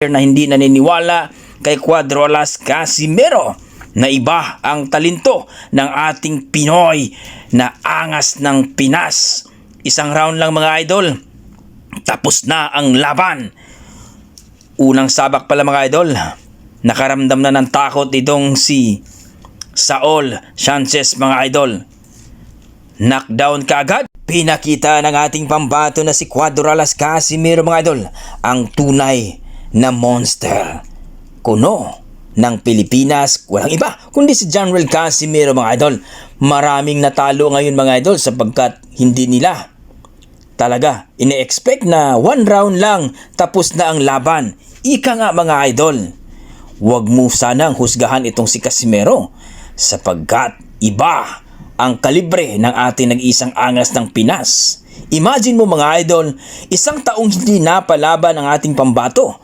na hindi naniniwala kay Cuadrolas Casimero na iba ang talento ng ating Pinoy na angas ng Pinas. Isang round lang mga idol, tapos na ang laban. Unang sabak pala mga idol, nakaramdam na ng takot itong si Saul Sanchez mga idol. Knockdown kaagad. Pinakita ng ating pambato na si Cuadrolas Casimero mga idol ang tunay na monster. Kuno ng Pilipinas, walang iba kundi si Jonrel Casimero mga idol. Maraming natalo ngayon mga idol sapagkat hindi nila talaga ine-expect na one round lang tapos na ang laban. Ika nga mga idol, huwag mo sanang husgahan itong si Casimero sapagkat iba ang kalibre ng ating nag-isang angas ng Pinas. Imagine mo mga idol, isang taong hindi napalaban ang ating pambato